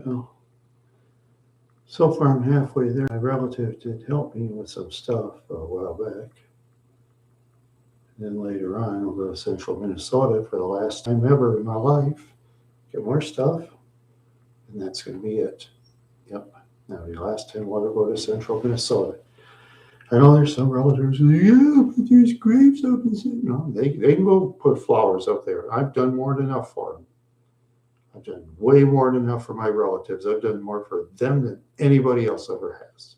Well, so far I'm halfway there. My relative did help me with some stuff a while back. And then later on, I'll go to central Minnesota for the last time ever in my life. Get more stuff, and that's going to be it. Yep. That'll be the last time I'll ever go to central Minnesota. I know there's some relatives who say, yeah, but there's graves up in St. No, they can go put flowers up there. I've done more than enough for them. I've done way more than enough for my relatives. I've done more for them than anybody else ever has.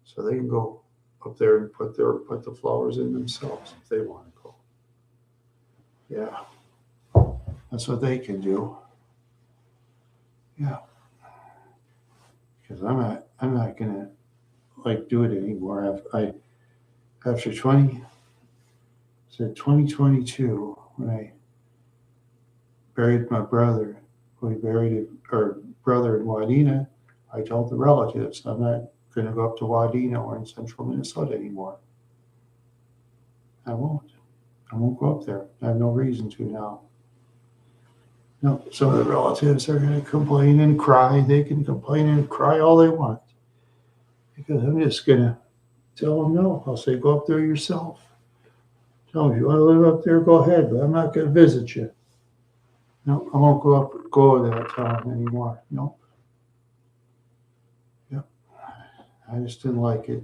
So they can go up there and put the flowers in themselves if they want to go. Yeah, that's what they can do. Yeah, because I'm not gonna like do it anymore. After 2022 when I buried my brother. We buried our brother in Wadena. I told the relatives I'm not going to go up to Wadena or in central Minnesota anymore. I won't. I won't go up there. I have no reason to now. No, some of the relatives are going to complain and cry. They can complain and cry all they want because I'm just going to tell them no. I'll say, go up there yourself. Tell them if you want to live up there, go ahead, but I'm not going to visit you. No, I won't go to that town anymore. No. Yep. I just didn't like it.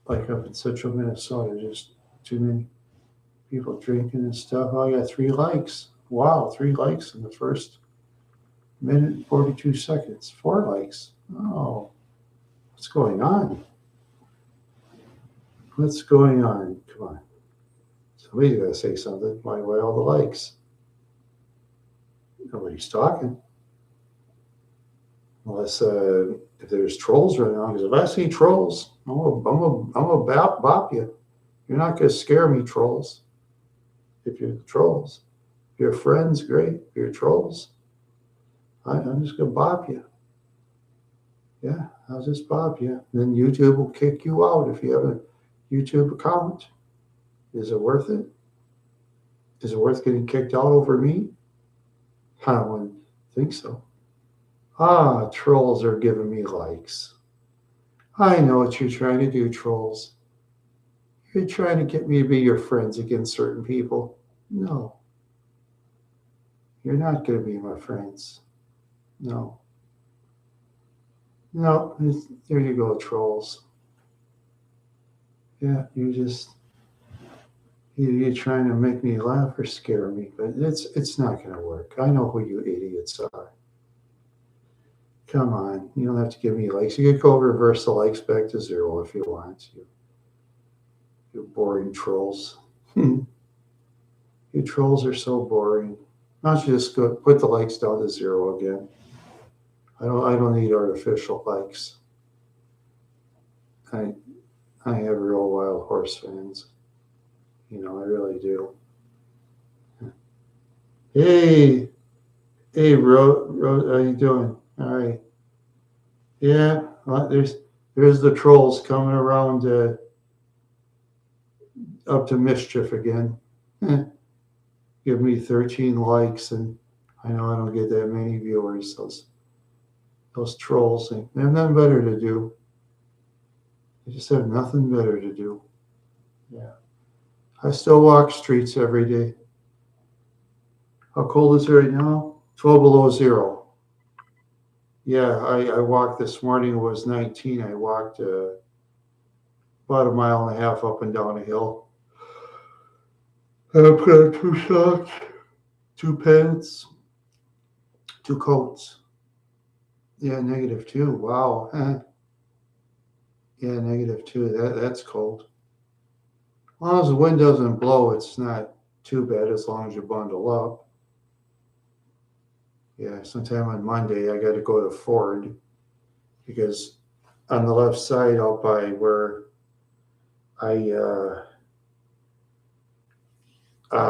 Like up in central Minnesota, just too many people drinking and stuff. Oh, I got 3 likes. Wow, 3 likes in the first minute and 42 seconds. 4 likes. Oh, what's going on? What's going on? Come on. Somebody's got to say something. Why all the likes? Nobody's talking. Unless if there's trolls right now, because if I see trolls, I'm gonna bop you. You're not gonna scare me, trolls. If you're the trolls, if you're friends, great. If you're trolls, I'm just gonna bop you. Yeah, I'll just bop you. Then YouTube will kick you out if you have a YouTube account. Is it worth it? Is it worth getting kicked out over me? I wouldn't think so. Ah, trolls are giving me likes. I know what you're trying to do, trolls. You're trying to get me to be your friends against certain people. No, you're not going to be my friends. No. No, there you go, trolls. Yeah, you're trying to make me laugh or scare me, but it's not going to work. I know who you idiots are. Come on, you don't have to give me likes. You could go reverse the likes back to 0 if you want. You boring trolls. You trolls are so boring. Why don't you just go put the likes down to 0 again? I don't need artificial likes. I I have real wild horse fans. I really do. Hey, hey, how you doing? All right. Yeah, well, there's the trolls coming around up to mischief again. Give me 13 likes, and I know I don't get that many viewers. Those trolls they have nothing better to do. They just have nothing better to do. Yeah. I still walk streets every day. How cold is it right now? 12 below 0. Yeah, I walked this morning. It was 19. I walked about a mile and a half up and down a hill. I put on 2 socks, 2 pants, 2 coats. Yeah, -2. Wow. Yeah, -2. That's cold. As long as the wind doesn't blow, it's not too bad as long as you bundle up. Yeah, sometime on Monday I got to go to Ford because on the left side out by where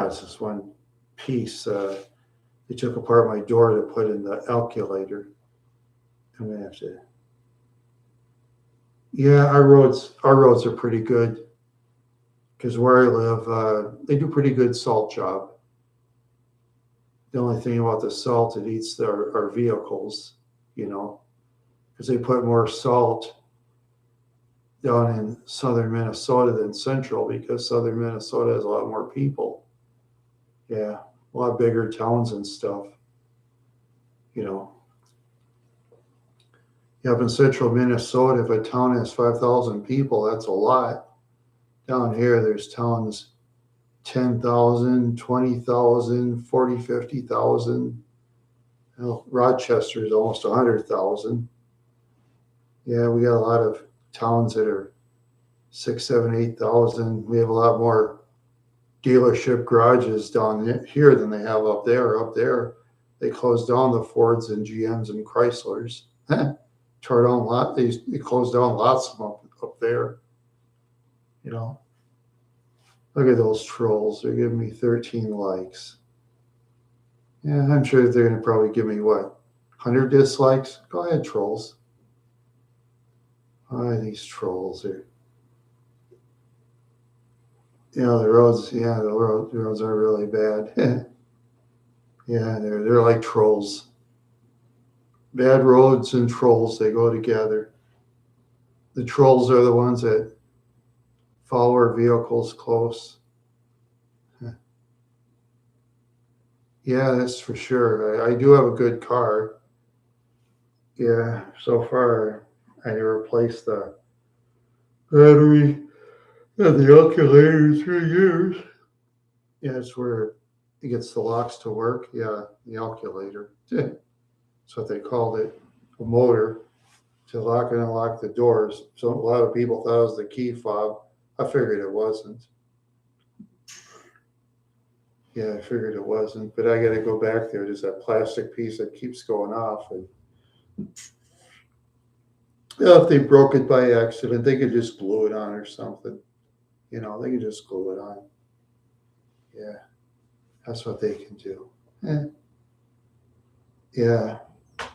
it's this one piece. They took apart my door to put in the alkylator. I'm gonna have to. Yeah, our roads are pretty good because where I live, they do pretty good salt job. The only thing about the salt, it eats our vehicles. because they put more salt down in southern Minnesota than central, because southern Minnesota has a lot more people. Yeah, a lot bigger towns and stuff. Up in central Minnesota, if a town has 5,000 people, that's a lot. Down here, there's towns 10,000, 20,000, 40, 50,000. Rochester is almost 100,000. Yeah, we got a lot of towns that are 6, 7, 8,000. We have a lot more dealership garages down here than they have up there. Up there, they closed down the Fords and GMs and Chryslers. Tore down they closed down lots of them up there. Look at those trolls. They're giving me 13 likes. Yeah, I'm sure they're going to probably give me, 100 dislikes? Go ahead, trolls. These trolls are. The roads are really bad. Yeah, they're like trolls. Bad roads and trolls, they go together. The trolls are the ones that follow our vehicles close. Yeah, that's for sure. I do have a good car. Yeah, so far I replaced the battery and the alternator in 3 years. Yeah, it's where it gets the locks to work. Yeah, the alternator. That's what they called it, a motor to lock and unlock the doors. So a lot of people thought it was the key fob. I figured it wasn't. Yeah, I figured it wasn't, but I got to go back there. There's that plastic piece that keeps going off. And if they broke it by accident, they could just glue it on or something. They could just glue it on. Yeah, that's what they can do. Yeah.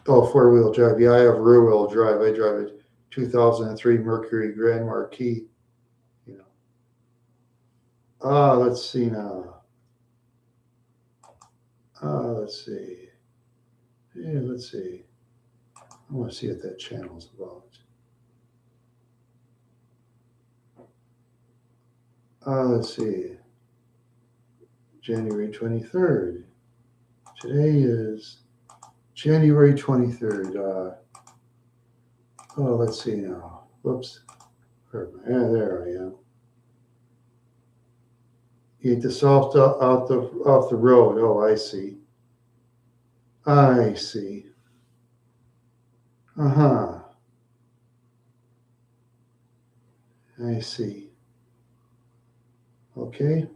Oh, 4-wheel drive. Yeah, I have rear-wheel drive. I drive a 2003 Mercury Grand Marquis. Let's see now. Let's see. Yeah, let's see. I want to see what that channel's about. Let's see. January 23rd. Today is January 23rd. Let's see now. Whoops. Yeah, there I am. Eat the salt off the road. Oh, I see. I see. Uh-huh. I see. Okay.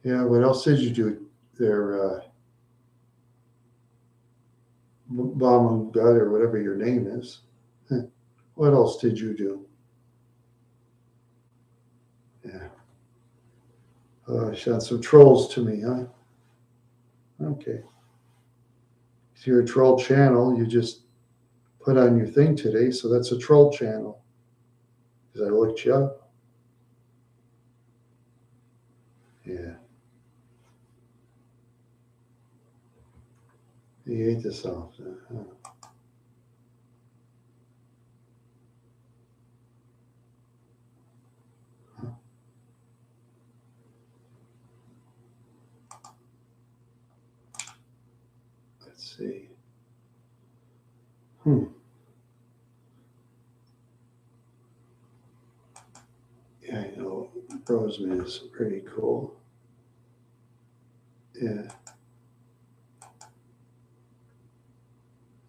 What else did you do there, Bomb God, or whatever your name is? What else did you do? Yeah. Sent some trolls to me, huh? Okay. If you're a troll channel, you just put on your thing today, so that's a troll channel. Because I looked you up. Yeah. You ate this off. Huh? Let's see. Yeah, I know. Roseman is pretty cool. Yeah.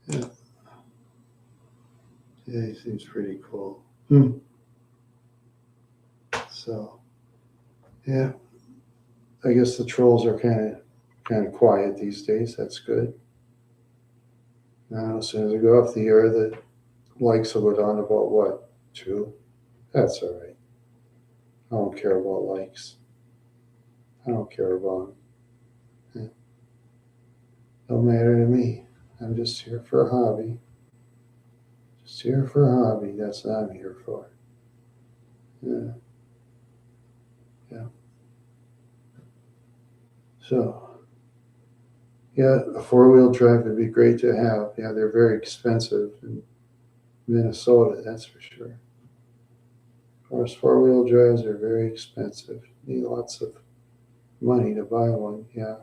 Yeah. Yeah, he seems pretty cool. So, yeah. I guess the trolls are kind of quiet these days. That's good. Now, as soon as I go off the air, the likes will go down about what? 2? That's all right. I don't care about likes. I don't care about them. Don't matter to me. I'm just here for a hobby. Just here for a hobby. That's what I'm here for. Yeah. Yeah. So, Yeah, a four-wheel drive would be great to have. Yeah, they're very expensive in Minnesota, that's for sure. Of course, four-wheel drives are very expensive. You need lots of money to buy one. Yeah,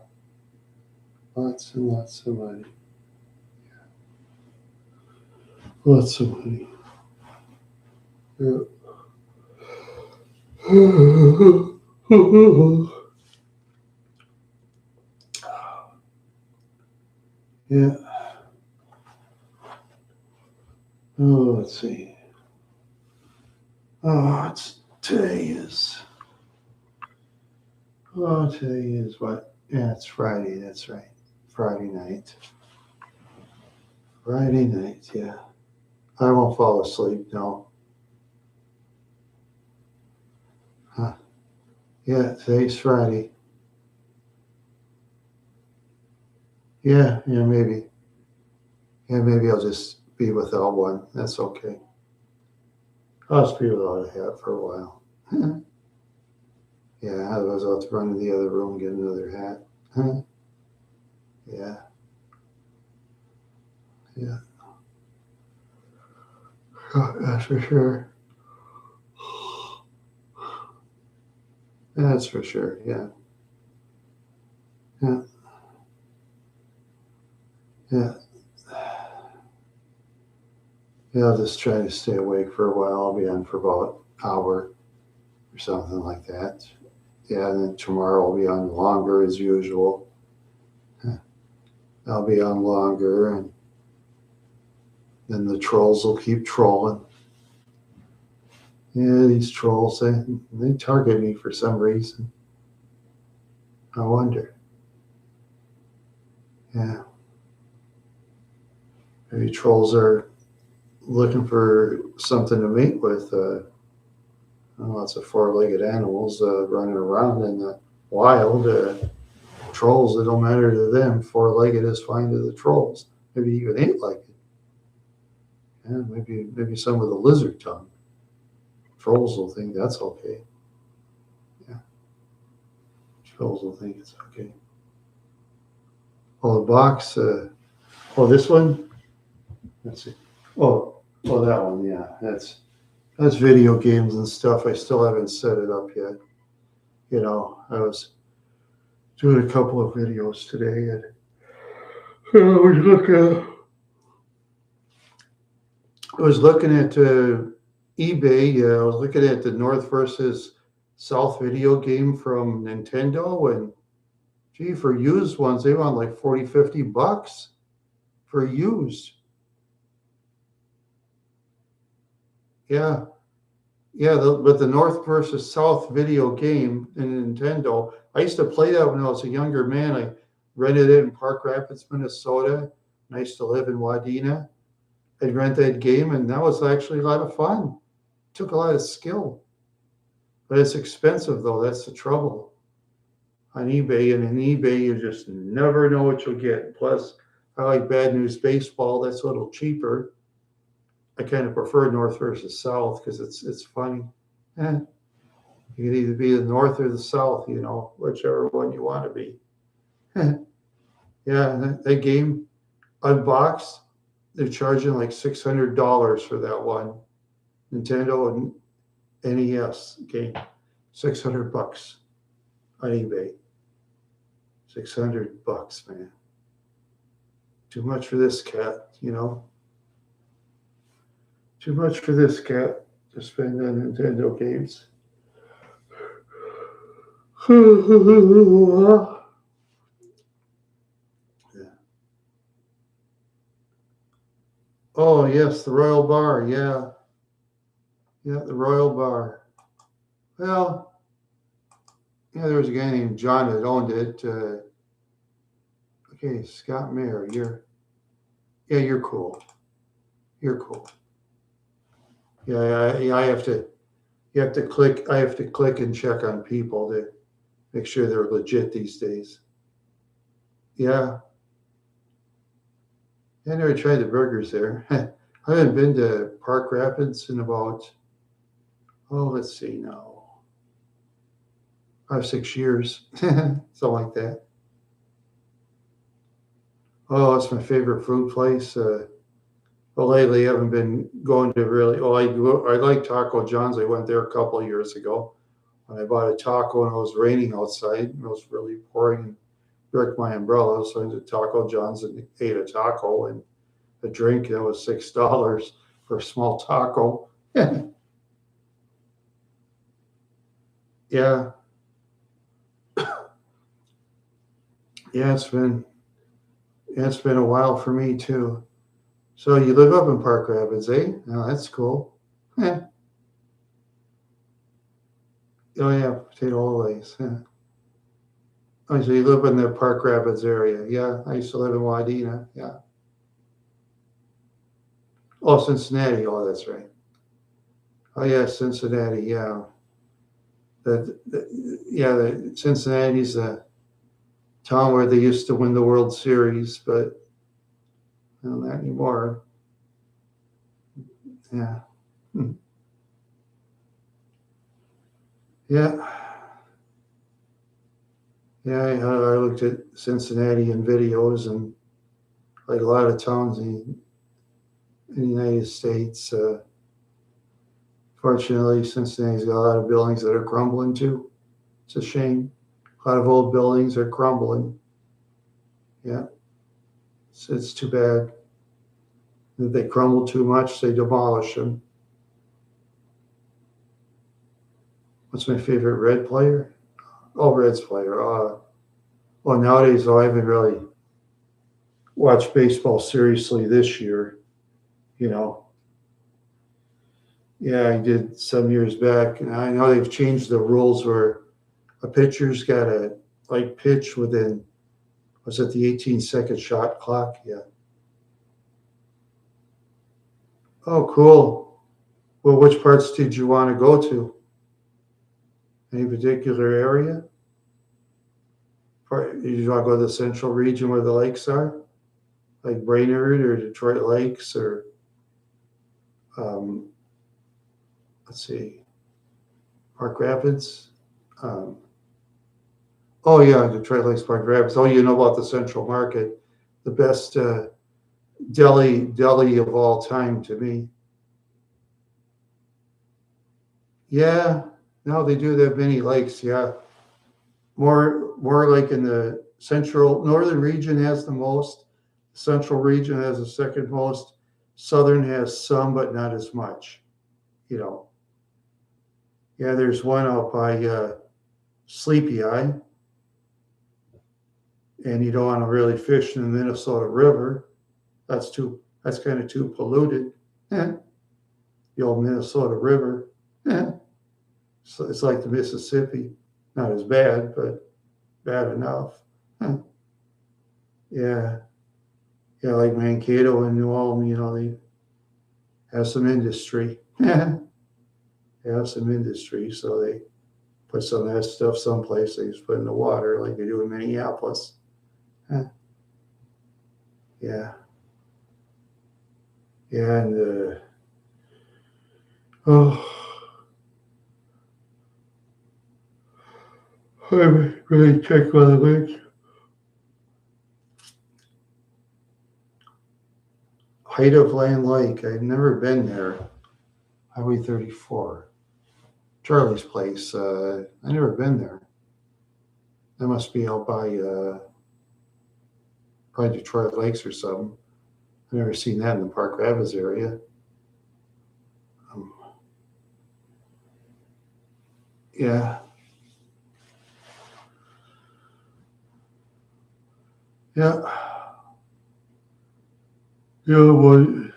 lots and lots of money. Lots of money. Yeah. Yeah. Oh, let's see. Oh, today is what? Yeah, it's Friday. That's right. Friday night. Friday night. Yeah. I won't fall asleep. No. Huh. Yeah, today's Friday. Yeah, yeah, maybe. Yeah, maybe I'll just be without one. That's okay. I'll just be without a hat for a while. Yeah, otherwise I'll have to run to the other room and get another hat. Yeah, yeah. That's for sure. That's for sure. Yeah, yeah, yeah. Yeah, I'll just try to stay awake for a while. I'll be on for about an hour or something like that. Yeah, and then tomorrow I'll be on longer as usual. I'll be on longer, and then the trolls will keep trolling. Yeah, these trolls, they target me for some reason. I wonder. Yeah, maybe trolls are looking for something to mate with. Lots of four-legged animals running around in the wild. Trolls, it don't matter to them. Four-legged is fine to the trolls. Maybe even eight-legged. Yeah, maybe some with a lizard tongue. Trolls will think that's okay. Yeah, trolls will think it's okay. Oh, the box. Oh, this one. Let's see. Oh, that one. Yeah, that's video games and stuff. I still haven't set it up yet. I was doing a couple of videos today, and I was looking at eBay. I was looking at the North versus South video game from Nintendo, and gee, for used ones, they want like 40, $50 for used. Yeah, yeah. But the North versus South video game in Nintendo, I used to play that when I was a younger man. I rented it in Park Rapids, Minnesota. And I used to live in Wadena. I'd rent that game, and that was actually a lot of fun. Took a lot of skill, but it's expensive though. That's the trouble on eBay. And in eBay, you just never know what you'll get. Plus, I like Bad News Baseball. That's a little cheaper. I kind of prefer North versus South because it's funny. Eh, you can either be the North or the South, whichever one you want to be. Yeah, that game unboxed, they're charging like $600 for that one Nintendo and NES game. $600 on eBay. $600, man. Too much for this cat. Too much for this cat to spend on Nintendo games. Yeah. Oh yes, the Royal Bar. Yeah, yeah, the Royal Bar. Well, yeah, there was a guy named John that owned it. Okay, Scott Mayer, you're cool. You're cool. Yeah, I have to click and check on people to make sure they're legit these days. Yeah, I never tried the burgers there. I haven't been to Park Rapids in about, let's see now, 5, 6 years, something like that. Oh, it's my favorite food place. Well, lately I haven't been going to really. Oh, I like Taco John's. I went there a couple of years ago. And I bought a taco and it was raining outside. It was really pouring and wrecked my umbrella. So I went to Taco John's and ate a taco and a drink. And it was $6 for a small taco. Yeah, yeah, it's been a while for me too. So you live up in Park Rapids, eh? Oh, that's cool. Yeah. Oh yeah, Potato Always. Yeah. Oh, so you live in the Park Rapids area. Yeah, I used to live in Wadena. Yeah. Oh, Cincinnati. Oh, that's right. Oh yeah, Cincinnati. Yeah. Yeah, Cincinnati's a town where they used to win the World Series, but not anymore. Yeah. Hmm. Yeah. Yeah, I looked at Cincinnati in videos and like a lot of towns in the United States. Fortunately, Cincinnati's got a lot of buildings that are crumbling too. It's a shame. A lot of old buildings are crumbling. Yeah, it's too bad. If they crumble too much, they demolish them. What's my favorite Red player? Oh, Reds player. Well, nowadays, I haven't really watched baseball seriously this year. You know, yeah, I did some years back, and I know they've changed the rules where a pitcher's got to like pitch within, was it the 18-second shot clock? Yeah. Oh, cool. Well, which parts did you want to go to? Any particular area? Did you want to go to the central region where the lakes are, like Brainerd or Detroit Lakes, or um, let's see, Park Rapids? Um, oh yeah, Detroit Lakes, Park Rapids. Oh, you know about the Central Market, the best deli of all time to me. Yeah, no, they do. They have many lakes. Yeah, more like in the central northern region has the most. Central region has the second most. Southern has some, but not as much. You know. Yeah, there's one out by Sleepy Eye, and you don't want to really fish in the Minnesota River. That's kind of too polluted. Yeah, the old Minnesota River. Yeah, so it's like the Mississippi. Not as bad, but bad enough. Huh. Yeah, yeah, like Mankato and New Ulm, they have some industry. They have some industry, so they put some of that stuff someplace. They just put in the water, like they do in Minneapolis. Huh. Yeah, yeah, and oh, I really check one of the links. Height of Land Lake. I've never been there. Highway 34. Charlie's Place. I never been there. That must be out by probably Detroit Lakes or something. I've never seen that in the Park Rapids area. Um, yeah, yeah, yeah. Well,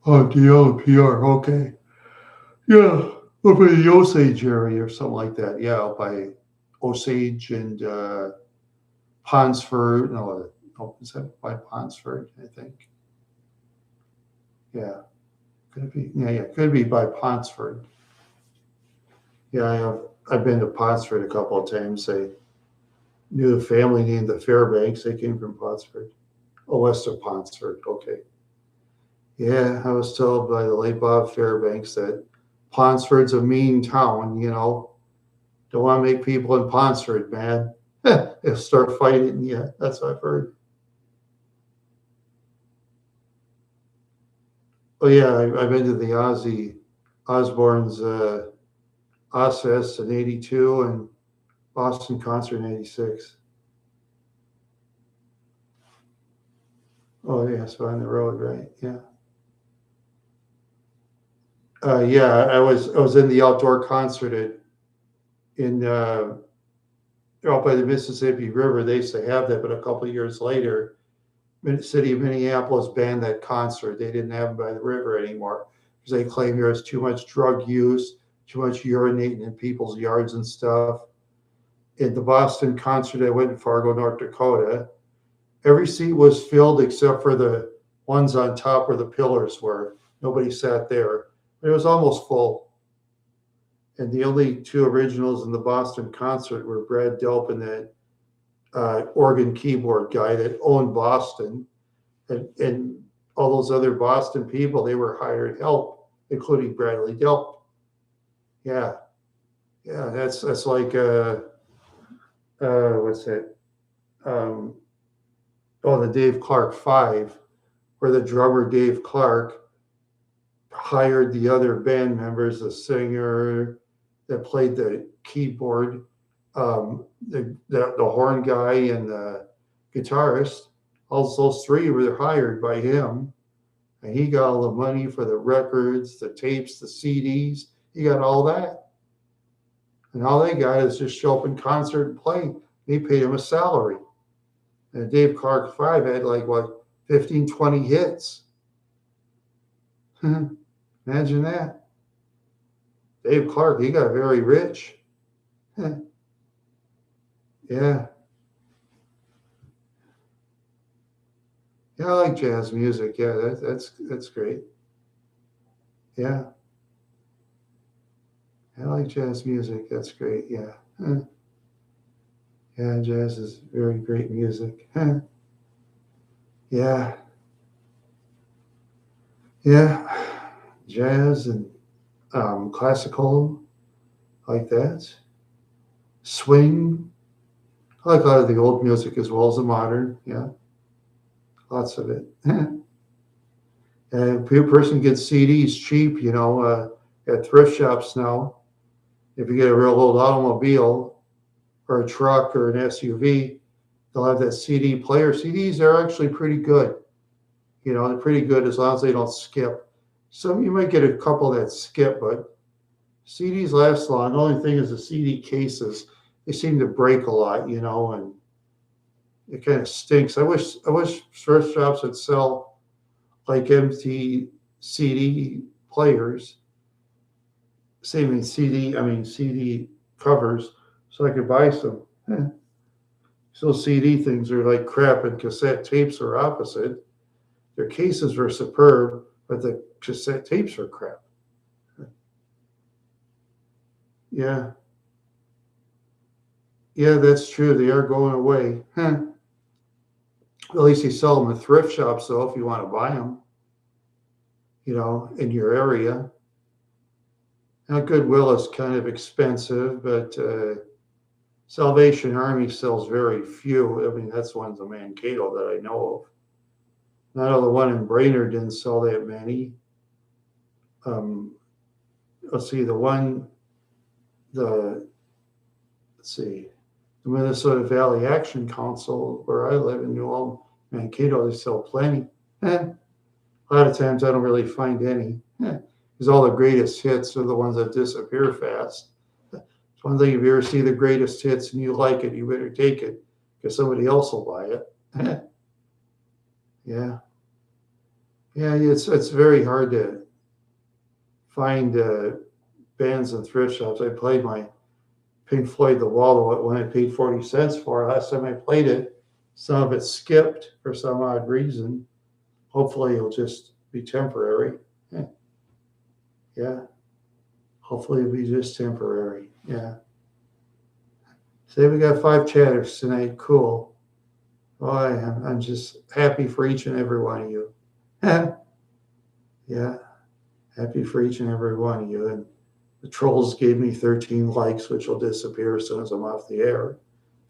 oh, DL and PR. Okay. Yeah, over the Osage area or something like that. Yeah, out by Osage and Ponsford. No, is that by Ponsford? I think. Yeah, could it be? Yeah, could be by Ponsford. Yeah, I've been to Ponsford a couple of times. I knew a family named the Fairbanks. They came from Ponsford. Oh, west of Ponsford. Okay. Yeah, I was told by the late Bob Fairbanks that Ponsford's a mean town. Don't want to make people in Ponsford mad. They'll start fighting. Yeah, that's what I've heard. Oh yeah, I've been to the Ozzy Osbourne's Ozfest in '82 and Boston concert in '86. Oh yeah, so on the road, right? Yeah. Yeah, I was in the outdoor concert in out by the Mississippi River. They used to have that, but a couple of years later, city of Minneapolis banned that concert. They didn't have it by the river anymore because they claim there was too much drug use, too much urinating in people's yards and stuff. At the Boston concert, I went in Fargo, North Dakota. Every seat was filled except for the ones on top where the pillars were. Nobody sat there. It was almost full. And the only two originals in the Boston concert were Brad Delp and that organ keyboard guy that owned Boston. And all those other Boston people, they were hired help, including Bradley Delp. Yeah. Yeah, that's like what's that? Um, oh, the Dave Clark Five, where the drummer Dave Clark hired the other band members, the singer that played the keyboard, the horn guy, and the guitarist. All those three were hired by him, and he got all the money for the records, the tapes, the CDs. He got all that, and all they got is just show up in concert and play. They paid him a salary. And Dave Clark Five had like what 15, 20 hits. Imagine that. Dave Clark, he got very rich. Yeah. Yeah, I like jazz music. Yeah, that's great. Yeah, I like jazz music. That's great. Yeah. Yeah, jazz is very great music. Yeah. Yeah. Jazz and classical, like that. Swing. I like a lot of the old music as well as the modern. Yeah, lots of it. And a person gets CDs cheap, at thrift shops now. If you get a real old automobile or a truck or an SUV, they'll have that CD player. CDs are actually pretty good. They're pretty good as long as they don't skip. Some you might get a couple that skip, but CDs last long. The only thing is the CD cases, they seem to break a lot, and it kind of stinks. I wish thrift shops would sell like empty CD players, saving CD covers, so I could buy some. So CD things are like crap, and cassette tapes are opposite. Their cases were superb, but the cassette tapes are crap. Yeah, yeah, that's true. They are going away. At least they sell them at thrift shops, though, if you want to buy them, in your area. Now, Goodwill is kind of expensive, but Salvation Army sells very few. I mean, that's one's a Mankato that I know of. Not the one in Brainerd didn't sell that many. Let's see, the let's see, the Minnesota Valley Action Council, where I live in New Ulm, Mankato, they sell plenty. A lot of times I don't really find any. Because all the greatest hits are the ones that disappear fast. It's one thing, if you ever see the greatest hits and you like it, you better take it because somebody else will buy it. Yeah. Yeah, it's very hard to find bands in thrift shops. I played my Pink Floyd The Wall when I paid 40 cents for it. Last time I played it, some of it skipped for some odd reason. Hopefully it'll just be temporary. Yeah. Hopefully it'll be just temporary. Yeah. Say we got 5 chatters tonight. Cool. Oh, I'm just happy for each and every one of you. Yeah. Happy for each and every one of you. And the trolls gave me 13 likes, which will disappear as soon as I'm off the air.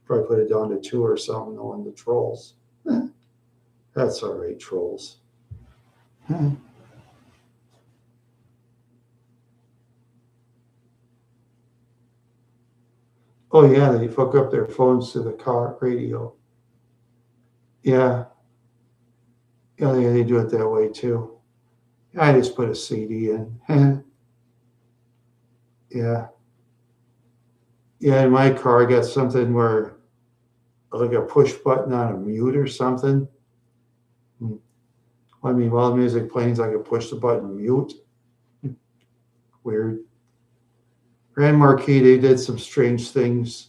Probably put it down to 2 or something, knowing the trolls. That's all right, trolls. Oh yeah, they hook up their phones to the car radio. Yeah, yeah, they do it that way too. I just put a CD in. Yeah, yeah. In my car, I got something where like a push button on a mute or something. I mean, while the music plays, I could push the button mute. Weird. Grand Marquis, they did some strange things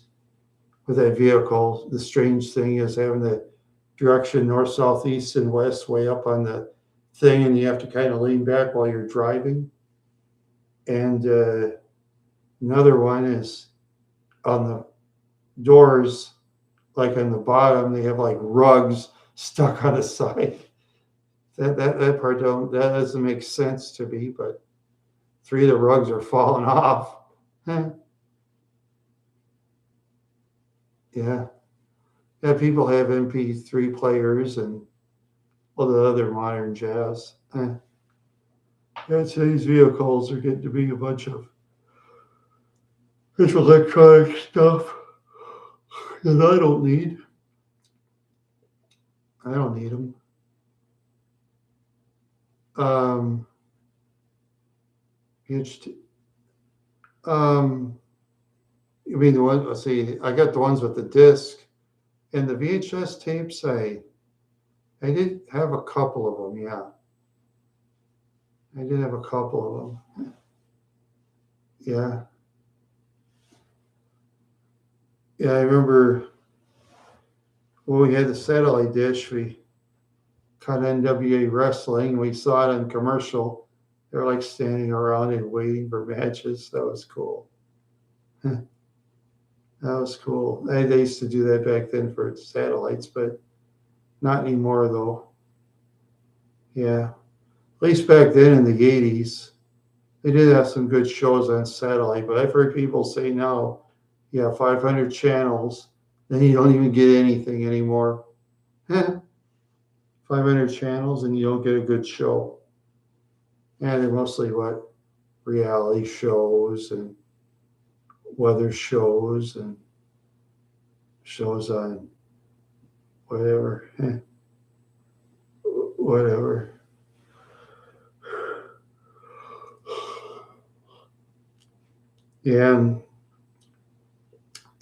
with that vehicle. The strange thing is having the direction north, south, east, and west way up on the thing, and you have to kind of lean back while you're driving. And another one is on the doors, like on the bottom, they have like rugs stuck on the side. That part that doesn't make sense to me, but 3 of the rugs are falling off. Yeah. Yeah, people have MP3 players and all the other modern jazz. Yeah, today's vehicles are getting to be a bunch of this electronic stuff that I don't need. I don't need them. You mean the one? Let's see. I got the ones with the disc and the VHS tapes. I did have a couple of them. Yeah, I did have a couple of them. Yeah, yeah. I remember when we had the satellite dish. We caught NWA wrestling. We saw it on commercial. They're like standing around and waiting for matches. That was cool. That was cool. They used to do that back then for satellites, but not anymore though. Yeah. At least back then in the 80s, they did have some good shows on satellite, but I've heard people say now, yeah, 500 channels, then you don't even get anything anymore. 500 channels and you don't get a good show. And they're mostly what? Reality shows and weather shows and shows on whatever. Whatever. Yeah,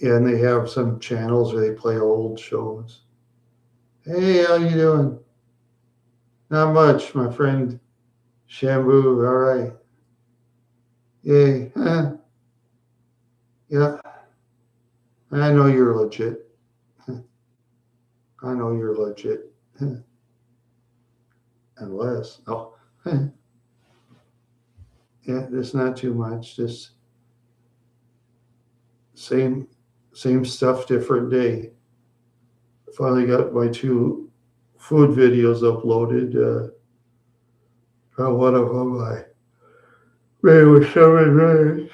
and they have some channels where they play old shows. Hey, how you doing? Not much, my friend Shambu. All right. Yay. Yeah. I know you're legit. I know you're legit. Unless, oh. Yeah, there's not too much. Just same stuff, different day. Finally got my 2 food videos uploaded. One of them I made with 7 minutes.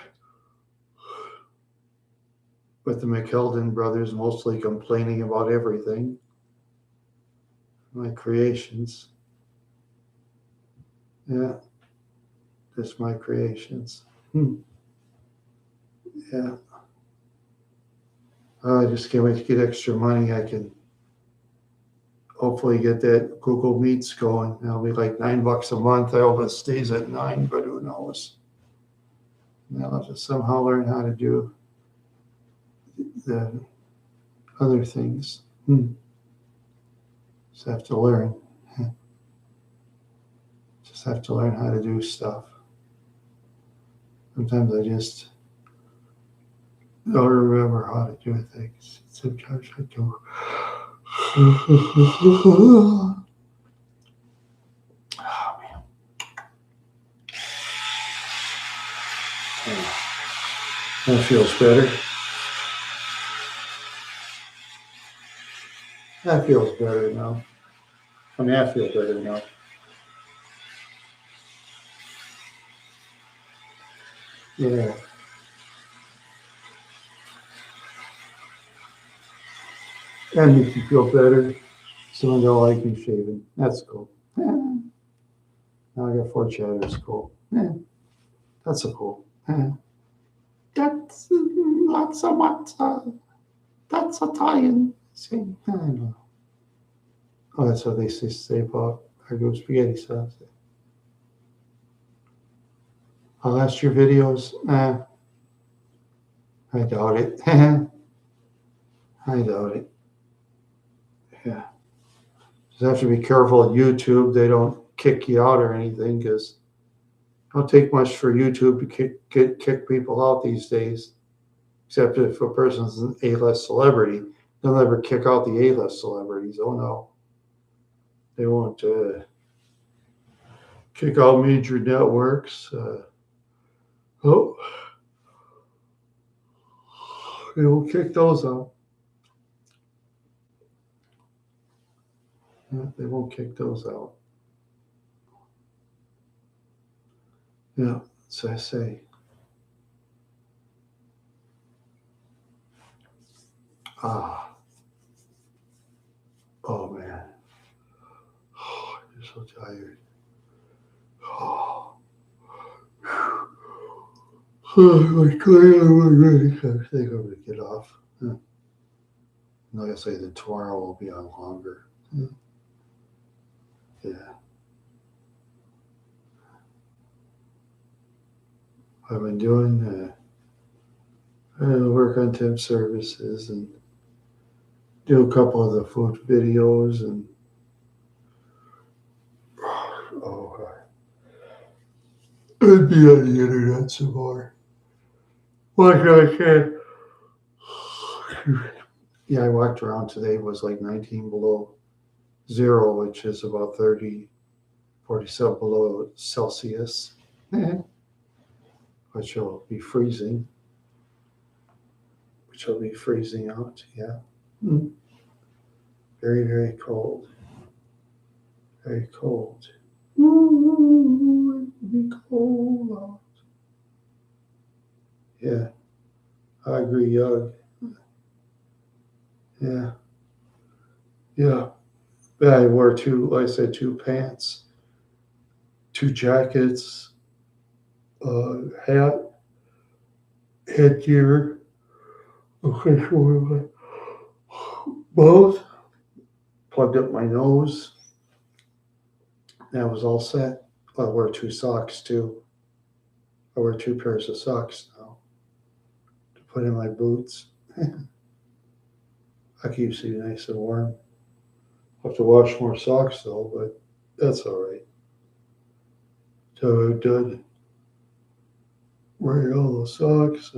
With the McKeldin brothers mostly complaining about everything. My creations. Yeah, just my creations. Yeah. I just can't wait to get extra money. I can hopefully get that Google Meets going. That'll be like $9 a month. I hope it stays at 9, but who knows? I'll have to somehow learn how to do the other things. Just have to learn. Just have to learn how to do stuff. Sometimes I just don't remember how to do things. Sometimes I do. Oh, man. That feels better. That feels better now. I mean, I feel better now. Yeah. And make you feel better. Someone don't like me shaving. That's cool. Now I got 4 chatters. Cool. That's a cool. That's not so much. That's Italian. See, I don't know. Oh, that's what they say about Argo spaghetti sauce. I'll last your videos. I doubt it. I doubt it. Yeah. Just have to be careful at YouTube. They don't kick you out or anything because it don't take much for YouTube to kick people out these days. Except if a person's an A-list celebrity, they'll never kick out the A-list celebrities. Oh no. They won't kick out major networks. They won't kick those out. Yeah, they won't kick those out. Yeah, so I say. Oh man. Oh, you're so tired. Oh. I think I'm gonna get off. Like I say, the tomorrow will be on longer. Yeah. I've been doing work on temp services and do a couple of the food videos and I'd be on the internet some more. What can I say? Yeah, I walked around today. It was like 19 below zero, which is about 47 below Celsius, which will be freezing. Out. Yeah. Very, very cold. Very cold. Ooh, it'll be cold out. Yeah. I agree, Yug. Yeah. Yeah. I wore like I said, 2 pants, 2 jackets, hat, headgear. Okay, so both. Plugged up my nose. That was all set. I wear 2 socks too. I wear 2 pairs of socks now to put in my boots. That keeps you nice and warm. I'll have to wash more socks though, but that's all right. So I'm done wearing all the socks.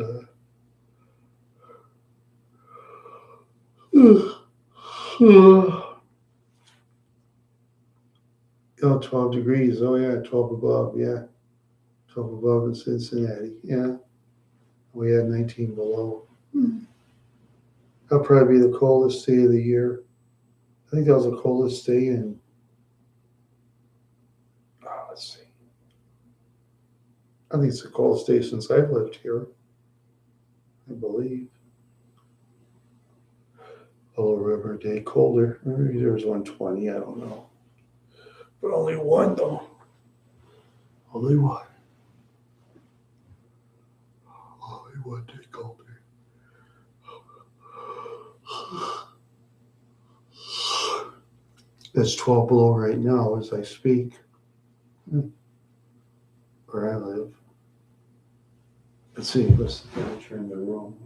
12 degrees. Oh yeah, 12 above. Yeah, 12 above in Cincinnati. Yeah, we had 19 below. That'll probably be the coldest day of the year. I think that was the coldest day in. Let's see. I think it's the coldest day since I've lived here. I believe. Little River Day colder. Maybe there was 120. I don't know. But only one though. Only one. Only one day colder. It's 12 below right now as I speak. Where I live. Let's see. What's the temperature in the room?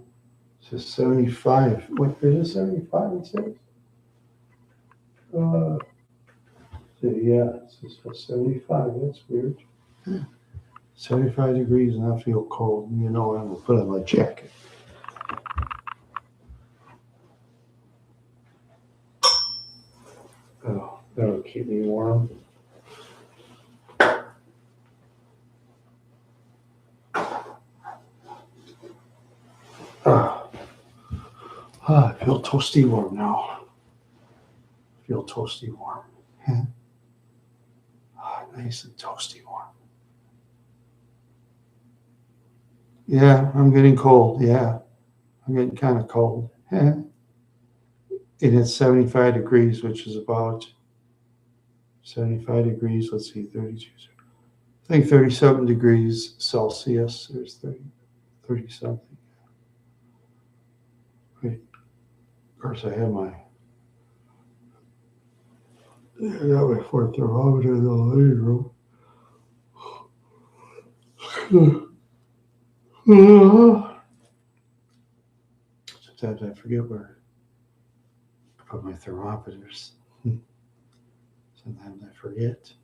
It says 75. Wait, is it 75? It says. Yeah, it says 75. That's weird. 75 degrees and I feel cold. You know, I'm gonna put on my jacket. Oh, that'll keep me warm. I feel toasty warm now. Feel toasty warm. Nice and toasty warm. Yeah, I'm getting cold. Yeah, I'm getting kind of cold. and it's 75 degrees, which is about 75 degrees. Let's see, 32. I think 37 degrees Celsius. There's 30 something. Wait, of course, I have my. I got my fourth thermometer in the living room. Sometimes I forget where I put my thermometers. Sometimes I forget.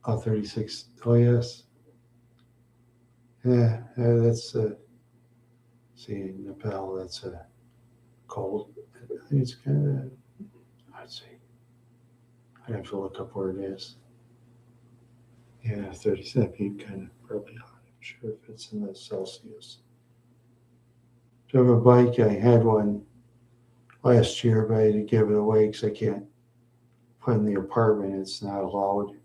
Oh, 36. Oh, yes. Yeah, that's, see, in Nepal, that's cold. I think it's kind of, let's see. I have to look up where it is. Yeah, 37, kind of probably hot. I'm sure if it's in the Celsius. To have a bike, I had one last year, but I had to give it away because I can't put in the apartment. It's not allowed.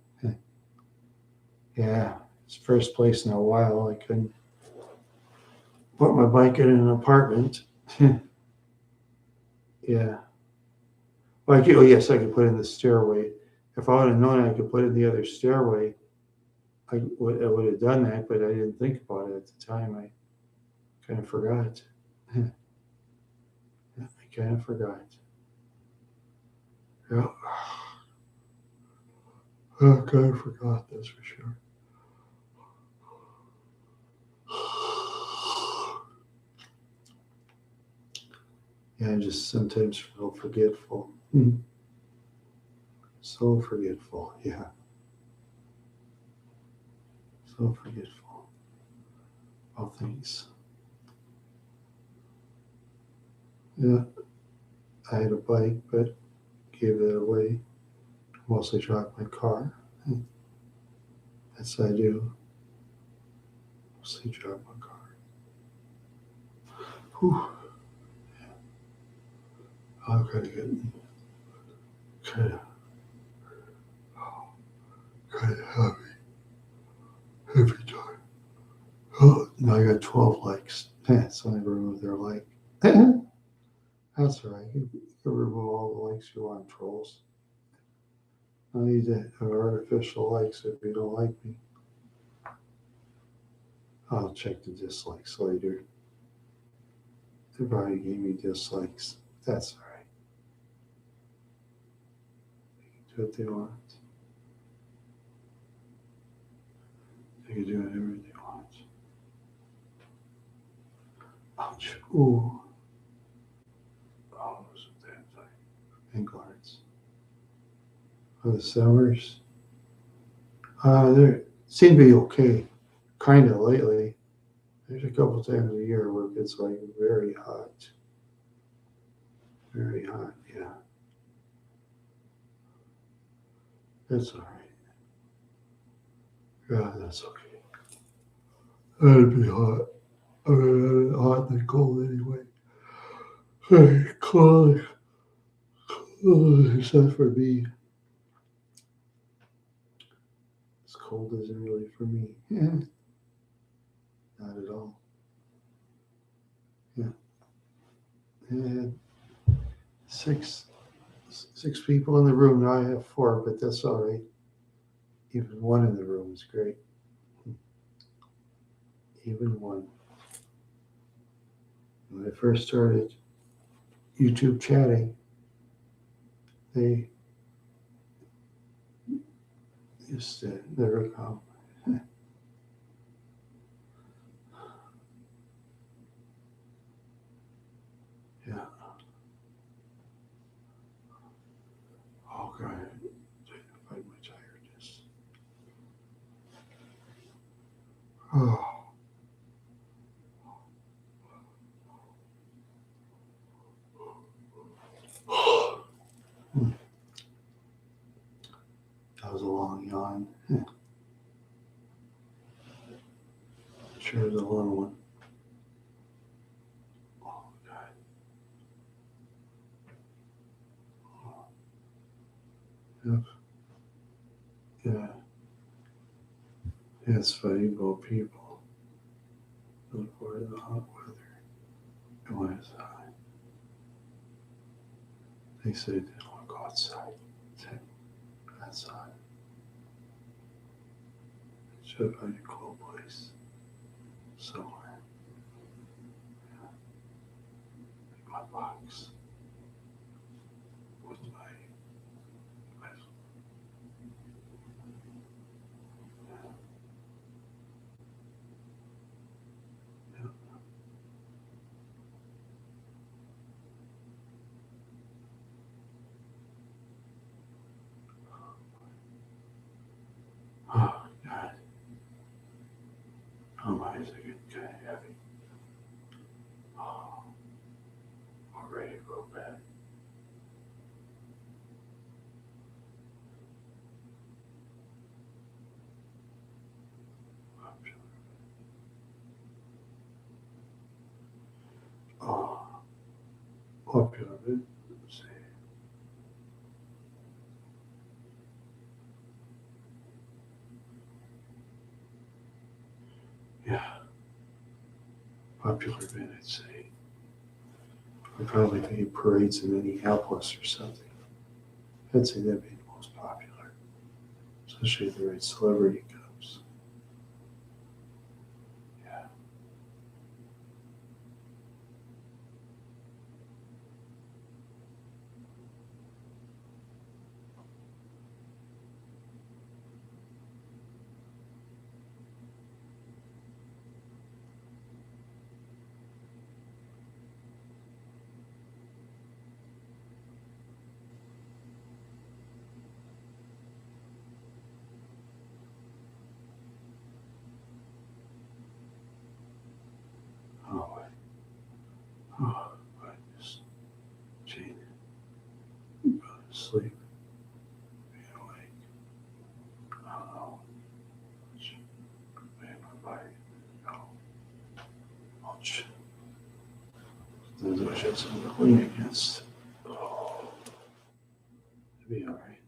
Yeah, it's the first place in a while I couldn't put my bike in an apartment. Yeah. Well, oh, yes, I could put it in the stairway. If I would have known I could put it in the other stairway, I would have done that, but I didn't think about it at the time. I kind of forgot. I kind of forgot. Yeah. I kind of forgot, that's for sure. Yeah, I just sometimes feel forgetful. So forgetful, yeah. So forgetful about things. Yeah, I had a bike, but gave it away. Mostly drive my car. That's what I do. Mostly drive my car. Whew. I'm kind of heavy time. Oh, now I got 12 likes. So I remove their like. That's all right. You can remove all the likes you want, trolls. I need to have artificial likes if you don't like me. I'll check the dislikes later. They probably gave me dislikes. That's all right. They can do what they want. They can do whatever they want. Ouch. Ooh. Oh, those are bad thing. Ankle guards. For the summers. They seem to be okay. Kind of lately. There's a couple times a year where it's like very hot. Very hot, yeah. That's all right. Yeah, that's okay. That'd be hot. I mean, hot and cold anyway. Hey, cold. It's not for me. This cold isn't really for me. Yeah, not at all. Yeah. And six people in the room. Now I have four, but that's all right. Even one in the room is great. Even one. When I first started YouTube chatting, they used to never come. Yeah. Oh, God. Fight my tiredness. Oh. That was a long yawn. Sure, it was a long one. Oh, God. Yep. Yeah. Yeah, it's funny about people. Look forward to the hot weather. Go inside. They say they don't want to go outside. Say, outside. Should find a cool place somewhere. In my box. With my oh God. Oh my eyes are getting kind of heavy. Oh, I'm ready to go to bed. Oh, popular bit. Let's see. Yeah, popular bit, I'd say. I'd probably be parades in Minneapolis or something. I'd say that'd be the most popular, especially if the right celebrity comes. Yeah. Oh, oh, I just Jane, go to sleep, be awake. I don't know. Man, my body, no. Ouch. There's I should something to lean against. Oh, it'll be all right.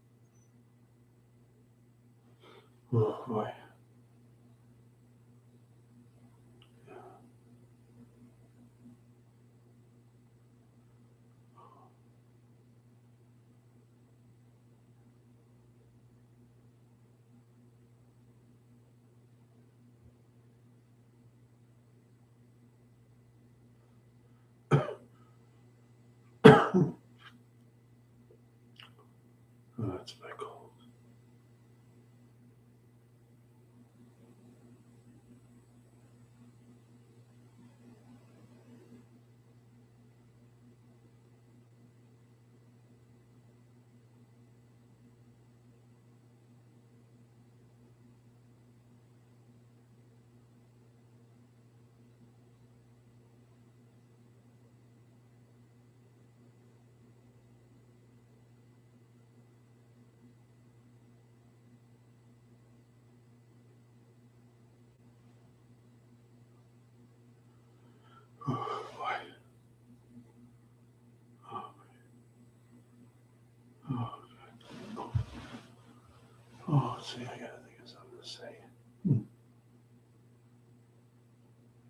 Oh boy. Oh, that's my cold. Oh boy. Oh, oh, oh, oh, see, I gotta think of something to say. Hmm.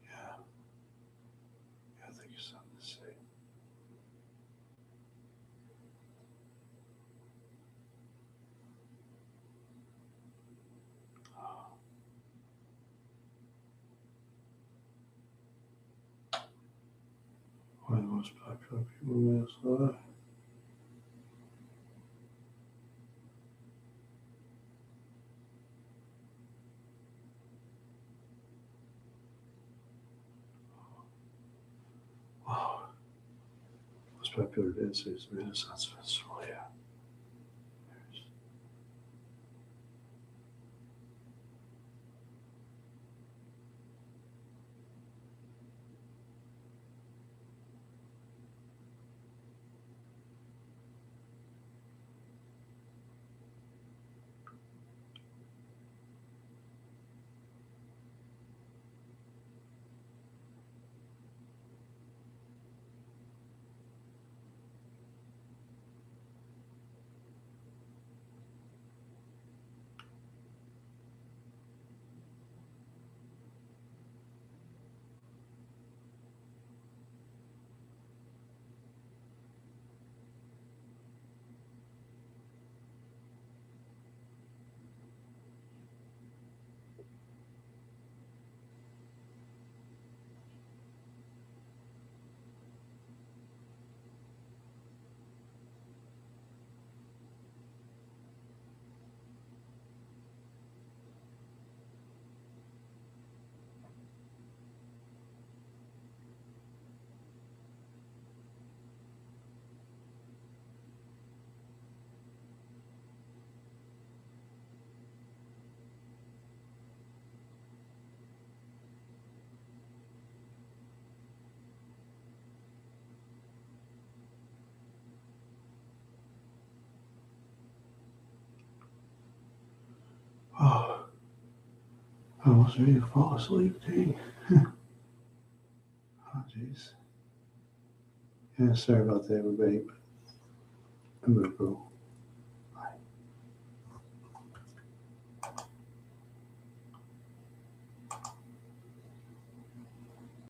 Yeah, gotta think of something to say. Oh, one of the most popular people in Minnesota. Wow, most popular dance is Renaissance Festival. Yeah. I was ready to fall asleep, gee. Oh, jeez. Yeah, sorry about that, everybody. But I'm gonna go.